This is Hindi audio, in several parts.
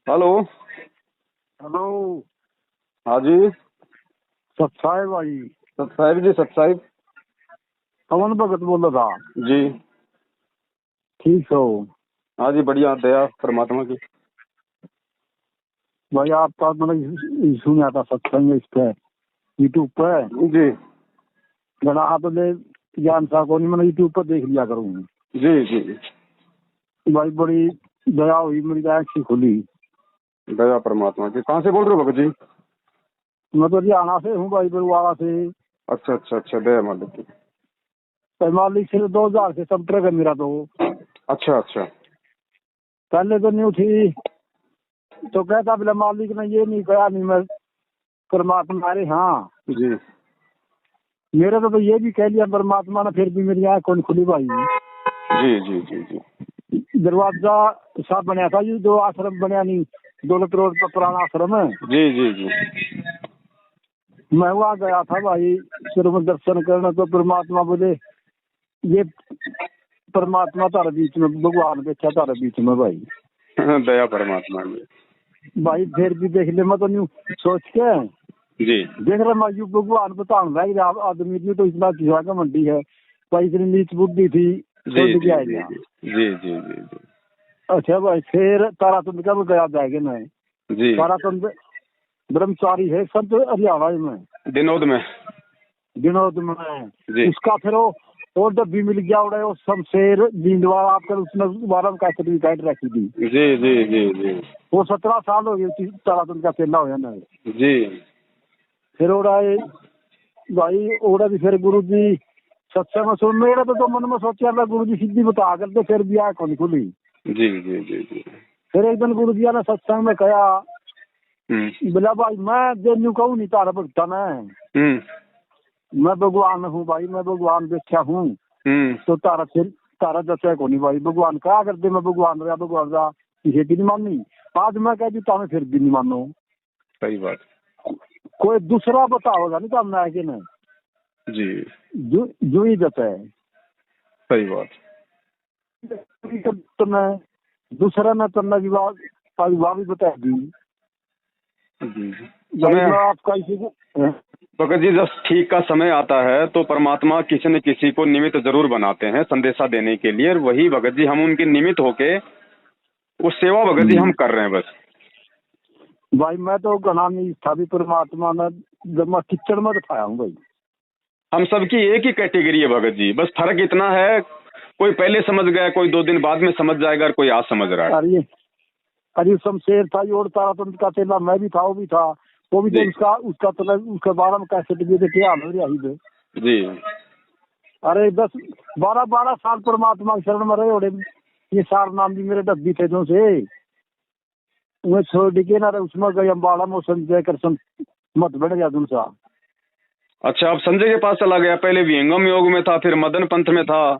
हेलो। हेलो। हाँ जी। सत्साई भाई। सतसाहिब जी, सतसाहिब कवन भगत बोल रहा था। जी। ठीक हो? हाँ जी, बढ़िया, दया परमात्मा की। भाई आपका मतलब सुना था सत्संग इस पे यूट्यूब पे। जी गला आप ले ज्ञान साहब को नहीं, मैंने यूट्यूब पर देख लिया करूँ। जी जी। भाई बड़ी दया हुई, मेरी आँख सी खुली। दया परमात्मा की। कहाँ से बोल रहे हो भगत जी? मैं तो हरियाणा से हूँ भाई, बरुआला से। अच्छा अच्छा अच्छा, दया मालिक की। मालिक से 2000 से संपर्क है मेरा तो। अच्छा अच्छा। पहले तो नहीं थी, तो कहता बोला मालिक ने ये नहीं कहा, नहीं मैं परमात्मा। अरे हाँ, जी मेरे तो ये भी कह लिया परमात्मा ने, फिर भी मेरी आँख कौन खुली भाई। जी जी जी जी। दरवाजा सा बनया था, ये दो आश्रम बनया नहीं, दौलत रोड पर पुराना आश्रम है। जी जी जी। मैं वहाँ गया था भाई, फिर मैं दर्शन करने, तो परमात्मा बोले ये परमात्मा तारे बीच में, भगवान बैठा तारे बीच में भाई। दया परमात्मा की। भाई फिर भी देख ले, मैं तो न्यू सोच के जी देख रहा मैं, यू भगवान बता रहा आदमी की तो इतना किसा का मंडी है भाई, इतनी नीच बुद्धि थी, जी छोड़ जी के आ जी गया। जी जी जी जी अच्छा भाई, फिर तारातुंड का भी गया जाएगा मैं। जी। तारातुंड ब्रह्मचारी है सब हरियाणा में, दिनोद में। विनोद में। जी उसका फिर वो डब्बी मिल गया, उड़े वो शमशेर जींदवाल आपका, उसने दोबारा का सर्टिफिकेट रखी थी। जी जी जी जी वो 17 साल हो गए तारातुंड का चेला हो ना। जी। फिर ओड़ा भाई, ओड़ा भी फिर गुरु जी सत्संग में सुन, मेरा तो मन में सोचा मैं गुरु जी सीधी बता करते, फिर भी आँख नहीं खुली। जी जी जी जी। फिर एक दिन गुरु जी ने सत्संग में कहा, बोला भाई मैं जेन्यू कहूँ नहीं तारा भगता मैं भगवान हूँ भाई, मैं भगवान बैठा हूँ। तो तारा फिर तारा जैसा को नहीं भाई, भगवान कहा करते मैं भगवान रहा किसी की नहीं मानी। आज मैं कह देता हूँ फिर भी नहीं मानो। सही बात। कोई दूसरा बताओगा नहीं काम ना कि नहीं, जी जो ही जता है सही बात। तो मैं दूसरा न करना विवाह भी बता दी जी भाई। समय। मैं आपका इसी को भगत जी, जब ठीक का समय आता है तो परमात्मा किसी न किसी को निमित्त जरूर बनाते हैं संदेशा देने के लिए, और वही भगत जी हम उनके निमित्त होके वो सेवा भगत जी हम कर रहे हैं बस। भाई मैं तो घना नहीं था भी, परमात्मा ने जब मैं किचड़ में दिखाया हूँ भाई। हम सबकी एक ही कैटेगरी है भगत जी, बस फर्क इतना है कोई पहले समझ गया, कोई 2 दिन बाद में समझ जाएगा, और कोई आज समझ रहा है। अरे शमशेर था, और तारातंत्र का चेला मैं भी था, वो भी था। वो भी तो जी उसका उसका तो उसके बारे में कैसे टिके क्या हाल हो रही है। जी अरे 10 12 12 साल परमात्मा की शरण में रहे होड़े। ये सार नाम भी मेरे डब्बी थे जो से उन्हें छोड़ के ना उसमें गए अम्बाड़ा में, संजय कर मत बढ़ गया तुमसा। अच्छा, अब संजय के पास चला गया? पहले विहंगम योग में था, फिर मदन पंथ में था।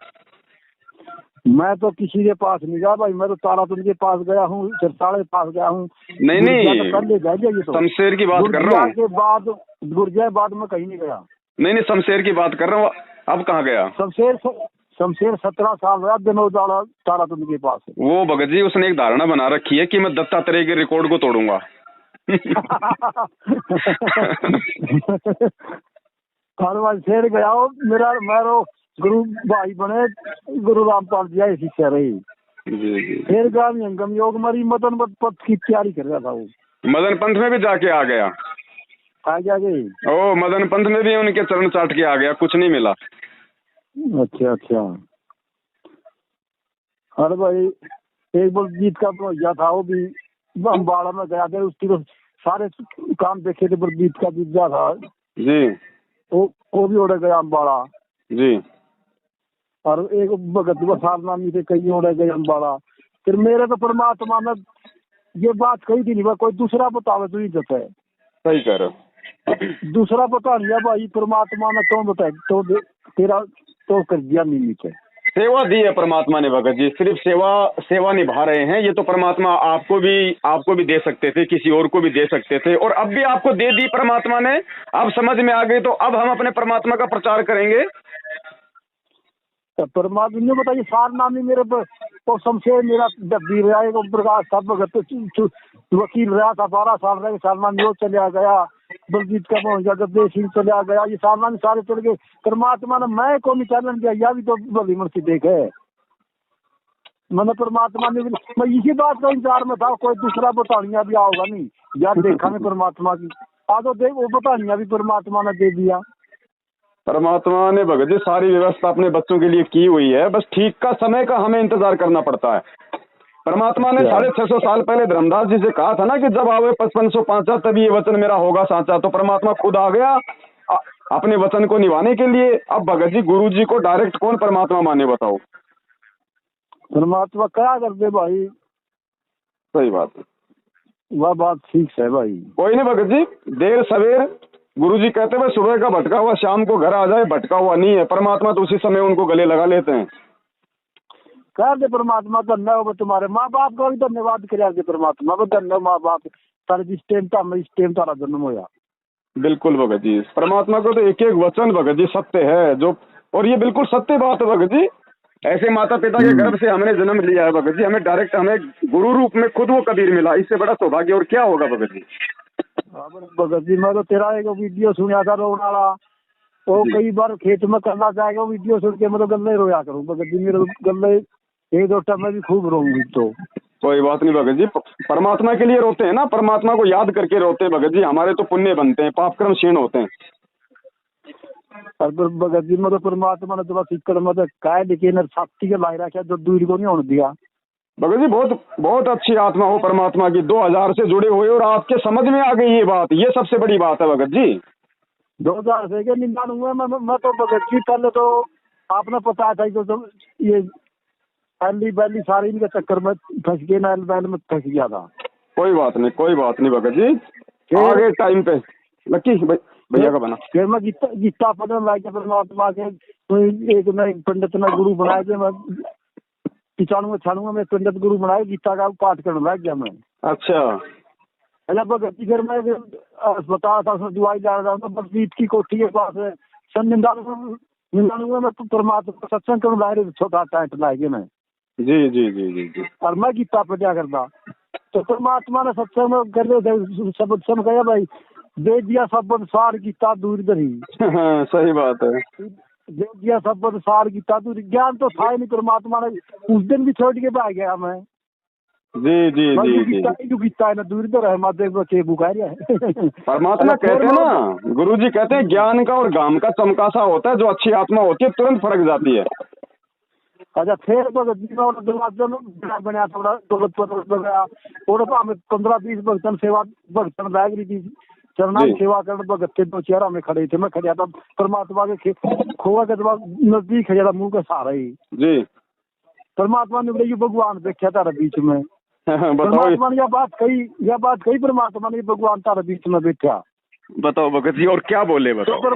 मैं तो किसी के पास नहीं गया भाई, मैं तो तारातुंड के पास गया हूँ, सिरसाड़े के पास गया हूँ। नहीं गुरजिया तो नहीं, पहले गया, ये तो शमशेर की बात कर रहा गुरजिया हूँ। के बाद, गुरजिया के बाद में कहीं नहीं गया। नहीं नहीं, शमशेर की बात कर रहा हूँ। अब कहाँ गया? शमशेर 17 साल रहा विनोद तारातुंड के पास। वो भगत जी उसने एक धारणा बना रखी है कि मैं दत्तात्रेय के रिकॉर्ड को तोड़ूंगा। हर बार शेर गया हो मेरा, मेरो गुरु भाई बने गुरु रामपाल जी ऐसी शिष्य रही। जी जी। फिर गांव अंगम योग मरी मदन पद की तैयारी कर रहा था वो। मदन पंथ में भी जाके आ गया। आ गया गई। ओ, मदन पंथ में भी उनके चरण चाट के आ गया, कुछ नहीं मिला। अच्छा अच्छा। अरे भाई एक बार जीत का भैया था, वो भी अम्बाड़ा में गया था, उसकी तो सारे काम देखे थे, पर जीत का जीजा था जी वो भी उड़ गया अम्बाड़ा। जी और एक भगत बसार नामी थे, कई उड़ गए अम्बाड़ा। फिर मेरे तो परमात्मा ने ये बात कही थी, नहीं भाई कोई दूसरा बतावे तो इज्जत है। सही कह रहे हो। दूसरा बता नहीं भाई, परमात्मा ने तो बताया तो तेरा तो कर दिया निमित्त है। सेवा दी है परमात्मा ने भगत जी, सिर्फ सेवा निभा रहे हैं। ये तो परमात्मा आपको भी दे सकते थे, किसी और को भी दे सकते थे, और अब भी आपको दे दी परमात्मा ने। अब समझ में आ गई तो अब हम अपने परमात्मा का प्रचार करेंगे। तो परमात्मा ने बताइए सार नामी मेरे तो शमशेर मेरा डब्बी रहा है प्रकाश था भगत वकील रहा था 12 साल रहे सालमान यो चला गया बलजीत का मोहजा गद्दे सिंह चला गया ये सालमान सारे चले गए परमात्मा ने मैं को नहीं चलन दिया या भी तो भली मन से देखे मैंने परमात्मा ने मैं इसी बात का इंतजार में था कोई दूसरा बतानिया भी आओगा नहीं यार देखा मैं परमात्मा की आज तो देख वो बतानिया भी परमात्मा ने दे दिया। परमात्मा ने भगत जी सारी व्यवस्था अपने बच्चों के लिए की हुई है, बस ठीक का समय का हमें इंतजार करना पड़ता है। परमात्मा ने 650 साल पहले धर्मदास जी से कहा था ना कि जब आवे 5505 तभी ये वचन मेरा होगा साचा, तो परमात्मा खुद आ गया अपने वचन को निभाने के लिए। अब भगत जी गुरु जी को डायरेक्ट कौन परमात्मा माने बताओ? परमात्मा क्या कर दे भाई। सही बात है, वह बात ठीक है भाई। कोई नहीं भगत जी, देर सवेर गुरु जी कहते हैं सुबह का भटका हुआ शाम को घर आ जाए, भटका हुआ नहीं है परमात्मा, तो उसी समय उनको गले लगा लेते हैं। कह दे परमात्मा धन्यवाद हो तुम्हारे माँ बाप का भी धन्यवाद कर परमात्मा को धन्यवाद माँ बाप तारे जिस टाइम तारा जन्म होया। बिल्कुल भगत जी, परमात्मा को तो एक एक वचन भगत जी सत्य है जो, और ये बिल्कुल सत्य बात है भगत जी। ऐसे माता पिता के गर्भ से हमने जन्म लिया है भगत जी, हमें डायरेक्ट हमें गुरु रूप में खुद वो कबीर मिला, इससे बड़ा सौभाग्य और क्या होगा भगत जी। भगत जी मैं तो तेरा एक वीडियो सुना था रोने वाला, वो कई बार खेत में करना चाहेगा वीडियो सुन के मैं तो गले रोया करूँ भगत जी, मेरे गले एक दो टाइम में भी खूब रोऊंगी। तो कोई बात नहीं भगत जी, परमात्मा के लिए रोते हैं ना, परमात्मा को याद करके रोते हैं भगत जी, हमारे तो पुण्य बनते हैं, पाप कर्म क्षीण होते हैं। भगत जी मतलब परमात्मा ने थोड़ा सीकर मतलब काय लिखे न शक्ति के लाई रखा जो दूर को नहीं होने दिया। भगत जी बहुत बहुत अच्छी आत्मा हो परमात्मा की, 2000 से जुड़े हुए और आपके समझ में आ गई ये बात, ये सबसे बड़ी बात है भगत जी। 2000 से के 99 में मैं तो भगत जी पहले तो आपने पता था तो ये पहली बैली सारी इनके चक्कर में फंस गए, नैल बैल में फंस गया था। कोई बात नहीं भगत जी, आगे टाइम पे लक्की भैया का बना फिर मैं गीता पढ़ने लग गया परमात्मा के, एक नए पंडित ने गुरु बनाया थे, मैं 95-96 में पंडित गुरु बनाया, गीता का पाठ करने लग गया मैं। अच्छा अरे भगत जी फिर मैं अस्पताल था उसमें दवाई जा रहा था बलजीत की कोठी के पास सन 99 में परमात्मा सत्संग करने लाए छोटा टेंट लाए मैं। जी जी जी जी जी। और मैं गीता पे क्या करता तो परमात्मा ने सत्संग में कर रहे थे सब कहा भाई दे दिया सब सार गीता दूर धरी। सही बात है, दे दिया सब सार गीता दूर, ज्ञान तो था ही नहीं, परमात्मा ने उस दिन भी छोड़ के भाग गया मैं। जी जी जी जो गीता है ना दूर धर है माते बच्चे बुखार है। परमात्मा कहते हैं ना, गुरु जी कहते हैं ज्ञान का और गाम का चमकासा होता है, जो अच्छी आत्मा होती है तुरंत फर्क जाती है। अच्छा फिर भगत जी बनया थोड़ा दौलत गया और 15-20 भक्तन सेवा भक्तन बैग रही थी चरना सेवा करने भगत थे, 2 चेहरा में खड़े थे, मैं खड़ा था परमात्मा के खोआ के नजदीक खड़ा था मुंह के सहारा ही जी। परमात्मा ने बोले भगवान देखा तारा बीच में परमात्मा ने यह बात कही परमात्मा ने भगवान तारा बीच में बैठा। बताओ भगत जी और क्या बोले बताओ। तो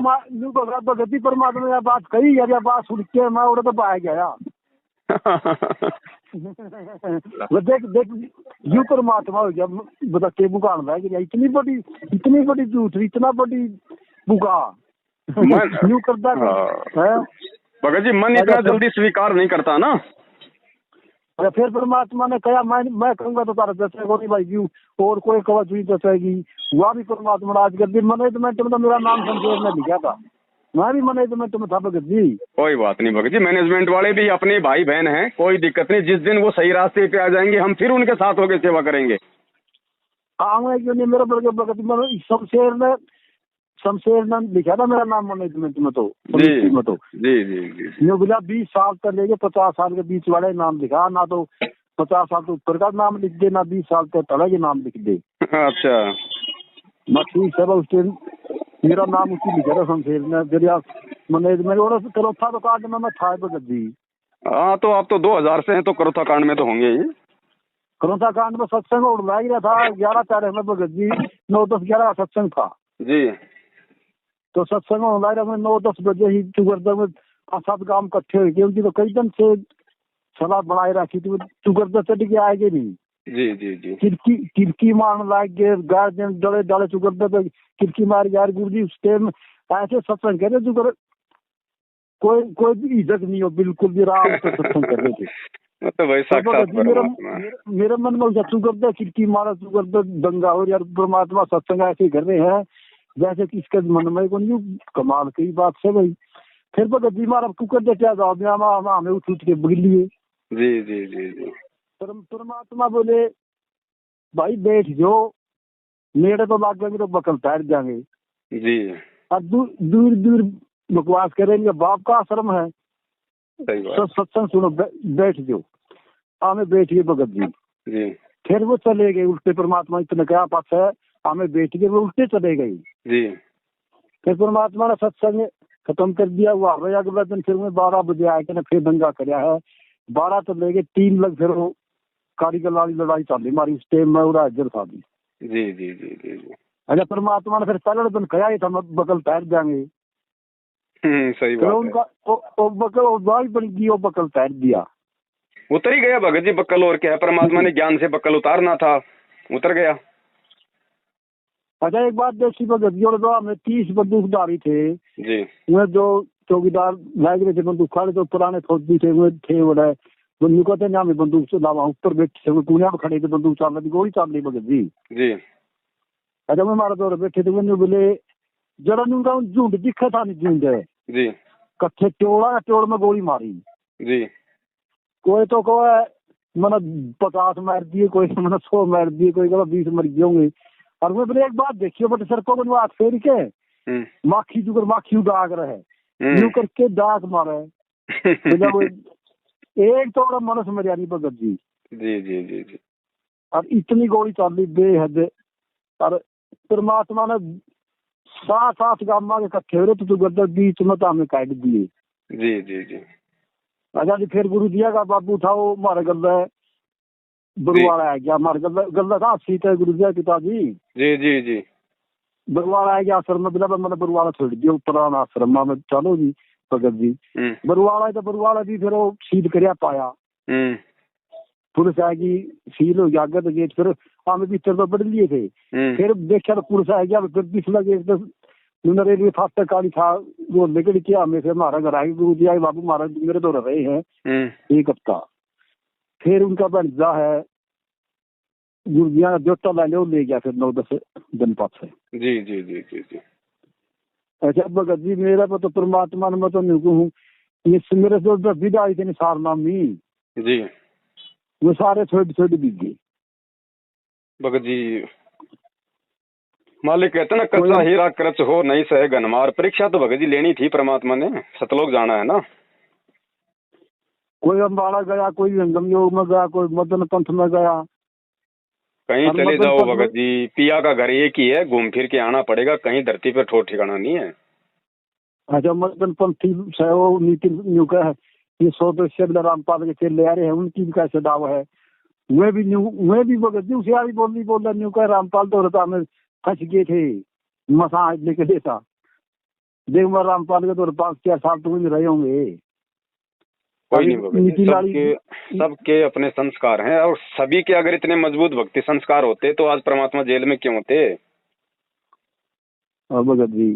भगत जी परमात्मा ने यह बात कही यार, यह बात सुन के मैं और तो बाहर गया। देख यू परमात्मा हो गया बता के बुकान रह गया, इतनी बड़ी झूठ इतना बड़ी बुका यू करता है भगत जी, मन इतना जल्दी स्वीकार नहीं करता ना। अरे फिर परमात्मा ने कहा मैं कहूँगा तो तारा दसेगा नहीं भाई यू और कोई कवच भी दसेगी, वह भी परमात्मा आज कर दी। मैनेजमेंट में तो मेरा नाम शमशेर ने लिखा था, मैं भी मैनेजमेंट में था भगत जी। कोई बात नहीं भगत जी, मैनेजमेंट वाले भी अपने भाई बहन हैं, कोई दिक्कत नहीं, जिस दिन वो सही रास्ते पे आ जाएंगे हम फिर उनके साथ होकर सेवा करेंगे। आऊंगा क्यों नहीं, मेरा भगत शमशेर ने लिखा था मेरा नाम मैनेजमेंट में तो जी में तो जी जी जी बोला 20 साल तक लेके 50 साल के बीच वाले नाम लिखा, ना तो 50 साल तो ऊपर का नाम लिख दे, ना 20 साल तक तले के नाम लिख दे। अच्छा मैं ठीक है उस दिन मेरा नाम उसी लिखा था शमशेर ने जरिया मैनेजमेंट और करोथा तो कांड में मैं था भगत जी। हाँ तो आप तो 2000 से हैं तो करोथा कांड में तो होंगे ही। करोथा कांड में सत्संग उड़ गया था 11 तारीख में भगत जी 9-10-11 का सत्संग था जी। तो सत्संग ऑनलाइन में 9-10 बजे ही चुगरदा में 5-7 गांव इकट्ठे हुए, उनकी तो कई दिन से सलाह बनाए रखी थी, चुगरदा चढ़ के आएंगे नहीं जी जी जी। किरकी मारने लाग गए गार्जियन डले चुगरदा पे किरकी मार यार गुरु जी उस टाइम ऐसे सत्संग कहते चुगर कोई कोई भी इज्जत नहीं हो, बिल्कुल भी आराम से सत्संग कर रहे थे। वो तो भाई तो साक्षात भगत जी मेरा परमात्मा। मेरे मन में जचू करता खिड़की मारा चू करता दंगा हो यार, परमात्मा सत्संग ऐसे कर रहे हैं जैसे कि इसके मन में को नहीं, कमाल की बात है भाई। फिर भगत जी मारा कुकर दे क्या जवाब दिया, हमें उठ के बग लिए। जी जी जी जी परमात्मा बोले भाई बैठ जाओ, मेरे तो लाग जाएंगे तो बकल तैर जाएंगे, जी। और दूर दूर बकवास करेंगे, बाप का आश्रम है, सही बात। सब सत्संग सुनो, बैठ जाओ। हमें बैठ गए भगत जी। जी फिर वो चले गए उल्टे, परमात्मा इतना क्या पास है, हमें बैठ गए, वो उल्टे चले गए। जी फिर परमात्मा ने सत्संग खत्म कर दिया। वो आ गए अगले दिन, फिर मैं 12 बजे आया कि फिर दंगा कराया है। 12 चले गए, 3 लग फिर वो कारीगर वाली लड़ाई चली हमारी, उस टाइम में उड़ा हाजिर था भी। जी जी जी जी जी। अच्छा, परमात्मा ने फिर पहले दिन कहा ही था बकल तैर जाएंगे। सही फिर बात है। उनका वो बकल बाई बन गई, वो बकल तैर दिया। उतर ही गया भगत जी बक्कल, और क्या है, परमात्मा ने ज्ञान से बक्कल उतारना था, उतर गया। अच्छा, एक बात देखी भगत जी, और हमें 30 बंदूकधारी थे, जी वह जो चौकीदार लाग रहे थे बंदूक खड़े, तो पुराने फौजी थे, वो थे बड़े बंदूक थे ना, में बंदूक चलावा ऊपर बैठे थे, कुनिया में खड़े थे, बंदूक चल रही, गोली चल रही भगत जी। जी अच्छा, मैं मारा दौर बैठे थे, मैंने बोले जरा उनका झुंड दिखा था, नहीं झुंड जी कट्ठे टोड़ा, टोड़ में गोली मारी। जी कोई तो कहो मैंने 50 मार दिए, कोई मैंने 100 मार दिए, कोई कहो 20 मर गए होंगे। और मैं बोले एक बात देखियो बटे सर को, हाथ फेर के माखी जुगर माखी डाक रहे, यूं करके डाक मारे। तो एक तो मनस मरिया नहीं भगत जी। जी जी जी जी। और इतनी गोली चली बेहद, और परमात्मा ने 7-8 गामा के इकट्ठे हो रहे तो गद्दर बीच में तो हमें काट दिए। जी जी जी। अच्छा जी, फिर गुरु जिया का बाबू था, वो मारे गला बरुआड़ा आ गया, हमारे गला था सीता गुरु जिया पिताजी। जी जी जी। बरुआड़ा आ गया आश्रम में, बिना मैंने बरुआड़ा छोड़ दिया पुराना आश्रम में। चलो जी भगत जी, बरुआड़ा तो बरुआड़ा भी फिर वो सील कर पाया, पुलिस आएगी, सील हो गया आगे तो गेट, फिर हमें भीतर तो बढ़ लिए थे। फिर देखा तो पुलिस आ गया, फिर पिछला गेट रेलवे फास्टैग काली था, वो निकल के हमें फिर हमारा घर आए। गुरु जी आए, बाबू महाराज मेरे तो रहे हैं एक हफ्ता। फिर उनका बनजा है गुरु जी का जोटा ले गया, फिर 9-10 दिन पास है। जी जी जी जी जी। अच्छा भगत जी, मेरा तो परमात्मा ने मैं तो नहीं कहूँ, ये मेरे जो विदा आई थी सार नामी जी, वो सारे छोटे छोटे बिक गए भगत जी। मालिक कहते ना, कच्चा हीरा कृच हो नहीं सहे गनमार। परीक्षा तो भगत जी लेनी थी परमात्मा ने, सतलोक जाना है ना। कोई अम्बाड़ा गया, कोई संगम योग में गया, कोई मदन पंथ में गया, कहीं चले जाओ भगत जी, पिया का घर एक ही है, घूम फिर के आना पड़ेगा, कहीं धरती पे ठोर ठिकाना नहीं है। अच्छा, मदन पंथी वो नीति न्यू का है, ये 100 रामपाल के चले आ रहे हैं, उनकी भी कैसे दावा है। मैं भी भगत जी उसे आई बोल रहा न्यू का रामपाल तो रहता, हमें फंस गए थे मसा लेके देता। देख मैं रामपाल के तो 5-4 साल तो रहे होंगे। कोई नहीं भगत जी, सबके अपने संस्कार हैं, और सभी के अगर इतने मजबूत भक्ति संस्कार होते तो आज परमात्मा जेल में क्यों होते। भगत जी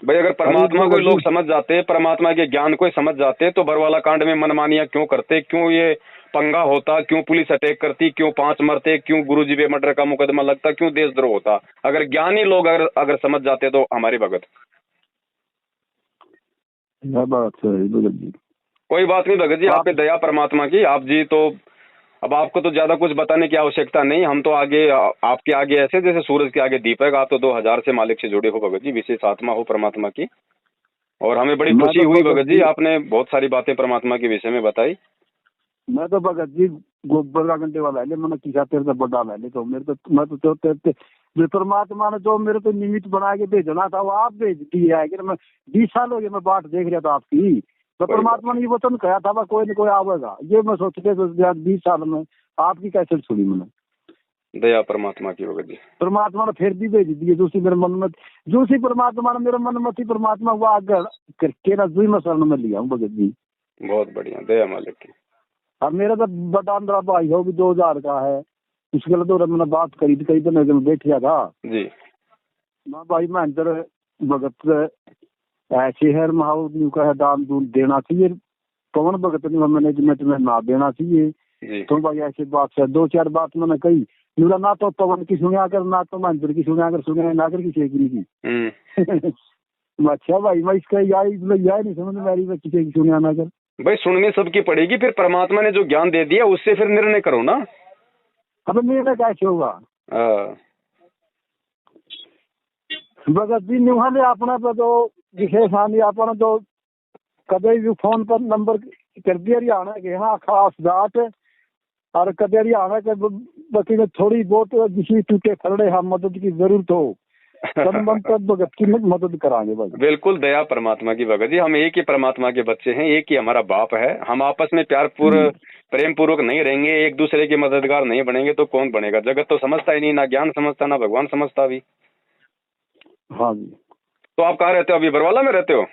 भाई, अगर परमात्मा को लोग समझ जाते, परमात्मा के ज्ञान को समझ जाते, तो बरवाला कांड में मनमानियां क्यों करते, क्यों ये पंगा होता, क्यों पुलिस अटैक करती, क्यों 5 मरते, क्यों गुरुजी पे मर्डर का मुकदमा लगता, क्यों देशद्रोह होता। अगर ज्ञानी लोग अगर समझ जाते तो हमारे भगत। भगत जी कोई बात नहीं भगत जी, आप पे दया परमात्मा की। आप जी तो अब आपको तो ज्यादा कुछ बताने की आवश्यकता नहीं, हम तो आगे आपके आगे ऐसे जैसे सूरज के आगे दीपक। आप तो 2000 से मालिक से जुड़े हो भगत जी, विशेष आत्मा हो परमात्मा की, और हमें बड़ी खुशी हुई भगत जी, आपने बहुत सारी बातें परमात्मा के विषय में बताई। मैं तो भगत जी गोबर का घंटे वाला है, मैंने किसा तेरे से बड़ा है, तो मेरे तो मैं तो परमात्मा ने जो मेरे तो निमित्त बना के भेजना था वो आप भेज दिया है। कि मैं 20 साल हो गए मैं बात देख रहा था आपकी, तो परमात्मा ने ये वचन कहा था कोई न कोई आवेगा, ये मैं सोचते 20 साल में आपकी कैसे सुनी मैंने। दया परमात्मा की भगत जी। परमात्मा ने फिर भी भेज दिए, जो सी मेरे मन में, जो सी परमात्मा ने मेरे मन में थी, परमात्मा वो आगे करके ना जो मैं शरण में लिया हूँ भगत जी। बहुत बढ़िया, दया मालिक की। और मेरा तो बड़ा अंदर भाई हो भी 2000 का है, उसके लिए तो मैंने बात करी थी, कई दिन बैठ गया था जी। मैं भाई महेंद्र भगत ऐसे है महाउद न्यू का है दान दून देना चाहिए, पवन भगत ने मैनेजमेंट में ना देना चाहिए। जी तो भाई ऐसी बात है, दो चार बात मैंने कही, मेरा ना तो पवन की सुनिया कर, ना तो महेंद्र की सुनिया कर, सुनिया ना कर किसी की नहीं। अच्छा भाई मैं इसका यार नहीं समझ में आ रही, मैं किसी की सुनिया ना कर। भाई सुननी सबकी पड़ेगी, फिर परमात्मा ने जो ज्ञान दे दिया उससे फिर निर्णय करो ना। अब निर्णय कैसे होगा? हाँ। भगत जी ने अपना पे तो विशेष हानि अपना तो कदे भी फोन पर नंबर कर दिया हरियाणा के, हाँ खास बात, और कदे हरियाणा के बाकी में थोड़ी बहुत किसी टूटे खड़े हम मदद की जरूरत हो तब मन तक भगत की मदद कराएंगे भाई। बिल्कुल दया परमात्मा की भगत जी, हम एक ही परमात्मा के बच्चे हैं, एक ही हमारा बाप है। हम आपस में प्रेम पूर्वक नहीं रहेंगे, एक दूसरे के मददगार नहीं बनेंगे तो कौन बनेगा? जगत तो समझता ही नहीं, ना ज्ञान समझता ना भगवान समझता भी। हाँ जी। तो आप कहाँ रहते हो अभी? बरवाला में रहते हो?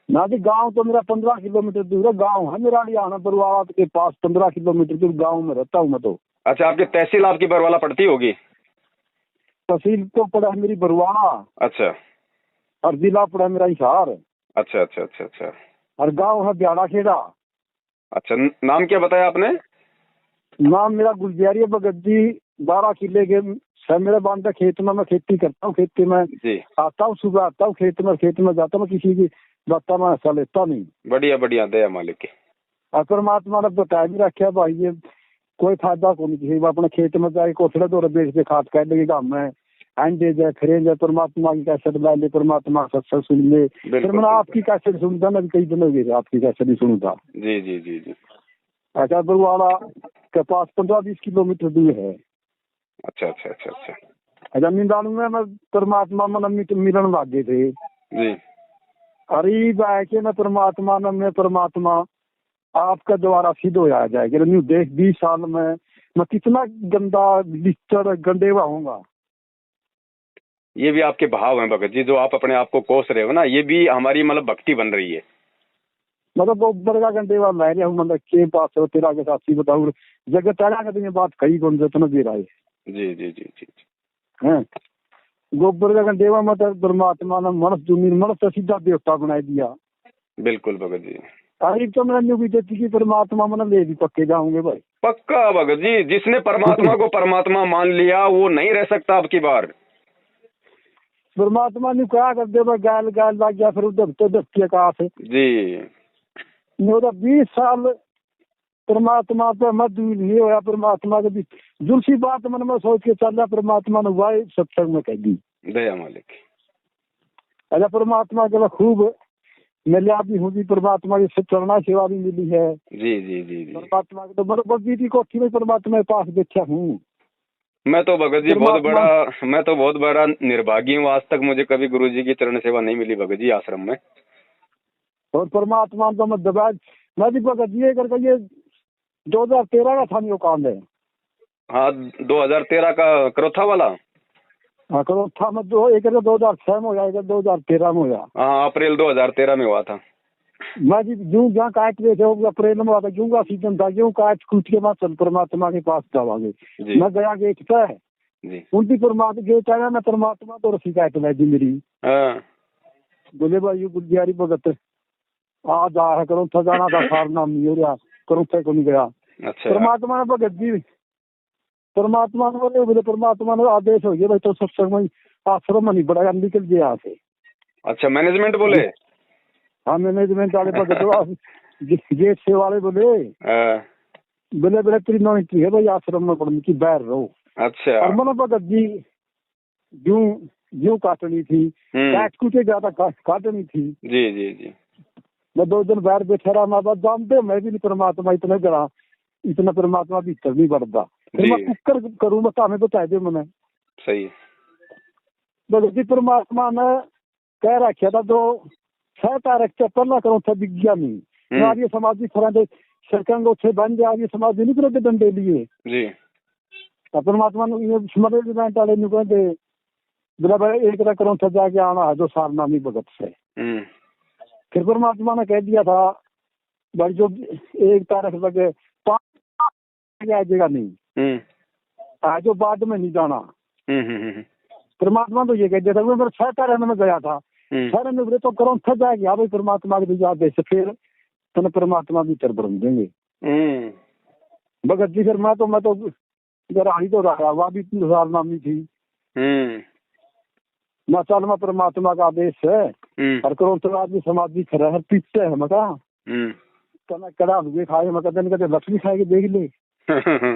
ना जी गांव तो मेरा 15 किलोमीटर दूर है, गांव है मेरा हरियाणा बरवाला के पास, 15 किलोमीटर दूर गांव में रहता हूँ मैं तो। अच्छा, आपकी तहसील आपकी बरवाला पड़ती होगी? तहसील तो पड़ा है मेरी बरवाला, अच्छा और जिला पड़ा है मेरा हिसार, अच्छा अच्छा अच्छा अच्छा और गांव है ब्याड़ा खेड़ा। अच्छा, नाम क्या बताया आपने? नाम मेरा गुलजारी भगत जी, 12 किले के मेरा बांधा खेत में, मैं खेती करता हूँ, खेती में जी आता हूँ, सुबह आता हूँ खेत में जाता हूँ, किसी की बात में हिस्सा लेता नहीं। बढ़िया बढ़िया, दया मालिक की। और परमात्मा ने बताया भी रखा भाई, ये कोई फायदा को नहीं, अपने खेत में जाए कोठड़े दौरे बेच के खाद कह देगी गाँव में अंडे जाए फिर जाए, परमात्मा की कैसेट ला ले, परमात्मा सत्संग सुन ले। फिर मैंने आपकी कैसेट सुनता ना, कई दिन हो गए आपकी कैसेट नहीं सुनता। जी जी जी जी। अच्छा बरवाला के पास 15-20 किलोमीटर दूर है। अच्छा अच्छा अच्छा अच्छा। अच्छा निंदाणु में मैं परमात्मा मन मिलन लागे थे। जी अरे के न परमात्मा न मैं परमात्मा आपका द्वारा सिद्ध हो जाएगा। न्यू देख 20 साल में मैं कितना गंदा लिस्टर गंडेवा हूँगा। ये भी आपके भाव हैं भगत जी, जो आप अपने आप को कोस रहे हो ना, ये भी हमारी मतलब भक्ति बन रही है। मतलब वो बड़का घंटे मैं रहा हूँ, मतलब के पास हो तेरा के साथी बताऊँ जगह तेरा का तो बात कही कौन जतना दे रहा है। जी जी जी जी हैं गोबर का घंटेवा मतलब परमात्मा ने मनुष्य जमीन मनुष्य तो सीधा देवता बना दिया। बिल्कुल भगत जी। तारीफ तो मैंने न्यू भी देती कि परमात्मा मैंने ले भी पक्के जाऊंगे भाई। पक्का भगत जी, जिसने परमात्मा को परमात्मा मान लिया वो नहीं रह सकता अब की बार। परमात्मा ने क्या कर दे गाल गाल लग गया, फिर उधर दस्ती का जी 20 साल परमात्मा पे मत नहीं होया, परमात्मा के भी दूसरी बात मन में सोच के चल रहा, परमात्मा ने हुआ सत्संग में कह दी दया मालिक। अच्छा परमात्मा के खूब मिला भी हूँ, परमात्मा की चरणा सेवा भी मिली है। जी जी जी जी। परमात्मा के तो बरबर दीदी कोठी में परमात्मा के पास बैठा हूँ। मैं तो भगत जी बहुत बड़ा निर्भागी हूँ, आज तक मुझे कभी गुरु जी की चरण सेवा नहीं मिली भगत जी आश्रम में। और परमात्मा तो मैं दबा मैं भी भगत जी करके ये 2013 का था काम है। हाँ 2013 का करोथा वाला। हाँ करोथा में 2006 में हो जाएगा, 2013 में हो गया। हाँ अप्रैल 2013 में हुआ था। मैं जी जूं जहाँ काट रहे थे अप्रैल में हुआ था, जूं का सीजन था, जूं काट कूट के बाद चल परमात्मा के पास जावागे। मैं गया गेट पे उनकी परमात्मा गेट आया ना, परमात्मा तो रसी काट लै दी मेरी। बोले भाई गुलजारी भगत आ जा है करोथा जाना था, सार नाम नहीं हो रहा करोथा को नहीं गया। अच्छा। परमात्मा ने भगत जी परमात्मा ने बोले परमात्मा ने आदेश हो गया भाई तो सत्संग में आश्रम में नहीं बढ़ाया, निकल गया यहाँ से। अच्छा मैनेजमेंट बोले? हाँ मैनेजमेंट वाले भगत गेट से वाले बोले बोले तेरी नो एंट्री है भाई आश्रम में पढ़ने की, बाहर रहो। अच्छा। और मनो भगत जी यूं काटनी थी, काट कूटे ज्यादा काटनी थी। जी जी जी। मैं 2 दिन बाहर बैठा रहा, मैं बात जानते मैं भी नहीं परमात्मा इतना करा, इतना परमात्मा भीतर नहीं बढ़ता। फिर मैं कुकर करूँ बता हमें बता दे मैंने। सही। भगत जी परमात्मा ने कह रखा था जो 6 तारीख से पहला करो था विज्ञानी आर्य समाजी फरांदे सरकंग उठे बन गया, आर्य समाजी नहीं करते डंडे लिए जी। परमात्मा ने ये मैनेजमेंट वाले नहीं कहते बोला एक करो था जाके आना है जो सारनामी भगत से। फिर परमात्मा ने कह दिया था भाई जो 1 तारीख लगे 5 आ जाएगा नहीं, आज जो बाद में नहीं जाना। परमात्मा तो ये कह दिया था, मैं 6 तारीख में गया था, सारे निवरे तो करो थे जाएगी हाँ भाई परमात्मा की याद दे फिर तने परमात्मा भीतर बढ़ देंगे। भगत जी फिर मैं तो गराही तो रहा वह भी 3 साल नामी थी। मैं चल मैं परमात्मा का आदेश है और करो तो आदमी समाधि खड़ा है पीछे है मका तना कड़ा हुए खाए मका दिन कहते लक्ष्मी खाएगी देख ले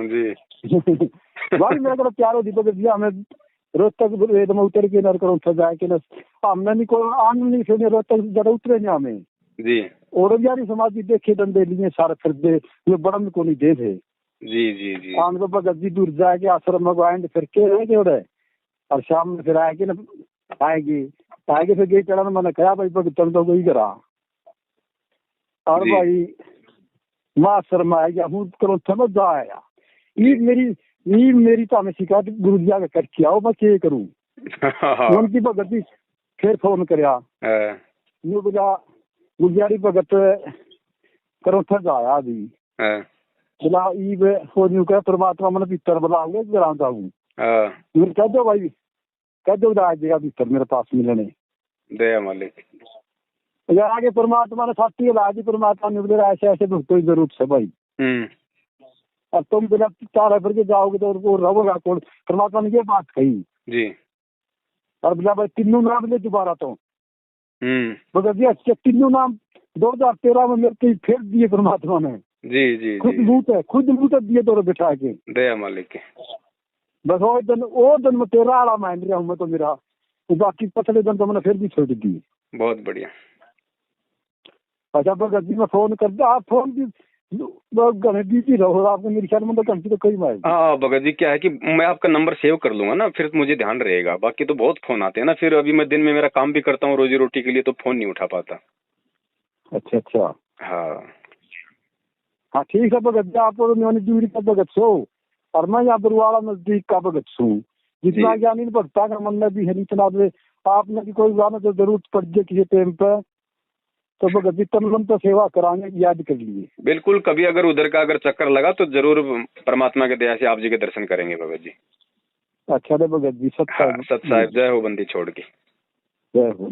जी भाई मेरे को प्यारो दीपक जी हमें रोज तक वेद में उतर के नर करो तो जाए के न हमने नहीं कोई आन नहीं फिर रोज तक जरा उतरे नहीं हमें जी और यारी समाधि देखे डंडे लिए सारे फिर दे ये बड़न को नहीं दे थे जी जी जी आम तो भगत जी दूर जाके आश्रम में आएंगे फिर के रहेंगे और शाम में फिर आएगी ना आएगी फिर गई चढ़ा मैंने कहा भाई भगत तो गई करा और भाई माँ शर्मा आएगा हूँ करो समझ जाएगा ये मेरी तो हमें शिकायत गुरु जी आगे करके आओ मैं क्या करूँ उनकी भगत जी फिर फोन करया गुजारी भगत करो थक आया अभी बुला ईब हो न्यू कह परमात्मा मन भीतर बुलाओगे जरा जाऊँ कह दो भाई कह दो आ जाएगा भीतर मेरे पास मिलने दया मालिक यार आगे परमात्मा ने साथी इलाज परमात्मा ने बोले ऐसे ऐसे भक्तों की जरूरत है भाई और तुम बिना तारा भर के जाओगे तो वो रहोगा कौन परमात्मा ने ये बात कही जी और बोला भाई तीनों नाम ले दोबारा तो मगर ये अच्छे तीनों नाम 2013 में मेरे को फेंक दिए परमात्मा ने जी जी खुद मुंह तक दिए दो बिठा के दया मालिक बस वो दिन में 13 आला मान रहा हूँ मैं तो मेरा बाकी पछले दिन तो मैंने फिर भी छोड़ दी। बहुत बढ़िया। अच्छा भगत जी में फोन कर दो आप फोन भी बिजी रहो आपको मेरी ख्याल में तो घंटी तो कई मार। हाँ भगत जी क्या है कि मैं आपका नंबर सेव कर लूंगा ना फिर मुझे ध्यान रहेगा बाकी तो बहुत फोन आते हैं ना फिर अभी मैं दिन में मेरा काम भी करता हूँ रोजी रोटी के लिए तो फोन नहीं उठा पाता। अच्छा हाँ ठीक है भगत जी आप दूरी का भगत सो और मैं यहाँ बरुआला नजदीक का भगत सू जितना ज्ञानी भक्ता का मन में भी है इतना आपने भी कोई गाना तो जरूरत पड़ जाए किसी टाइम पे तो भगत जी तन तो सेवा कराएंगे याद कर लिए। बिल्कुल कभी अगर उधर का अगर चक्कर लगा तो जरूर परमात्मा के दया से आप जी के दर्शन करेंगे भगत जी। अच्छा रे भगत जी सत साहिब जय हो बंदी छोड़ के जय हो।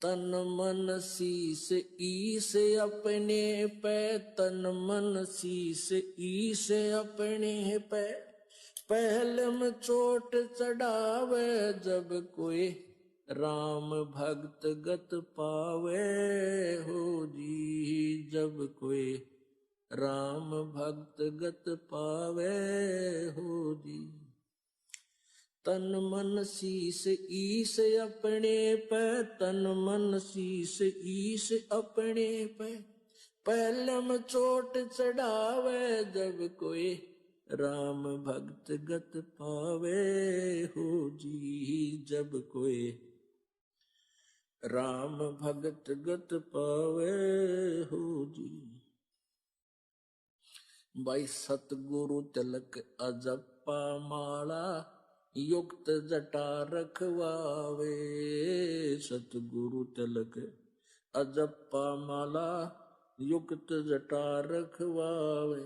तन मन शीस ईस अपने पे तन मन शीस ईस अपने पे पहले में चोट चढ़ावे जब कोई राम भक्त गत पावे हो जी जब कोई राम भक्त गत पावे हो जी। तन मन शीस ईस अपने पे तन मन शीस ईस अपने पे पहले में चोट चढ़ावे जब कोई राम भक्त गत पावे हो जी जब कोई राम भगत गत पावे हो जी। भाई सतगुरु तिलक अजप्पा माला युक्त जटा रखवावे सतगुरु तिलक अजप्पा माला युक्त जटा रखवावे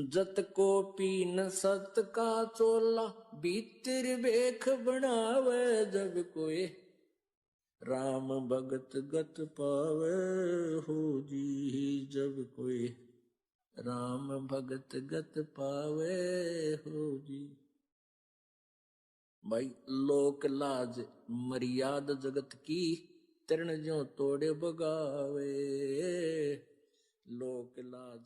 जत को पीन सत का चोला भीतर बेख बनावे जब कोई राम भगत गत पावे हो जी जब कोई राम भगत गत पावे हो जी। भाई लोक लाज मर्याद जगत की तरण ज्यों तोड़े बगावे लोक लाज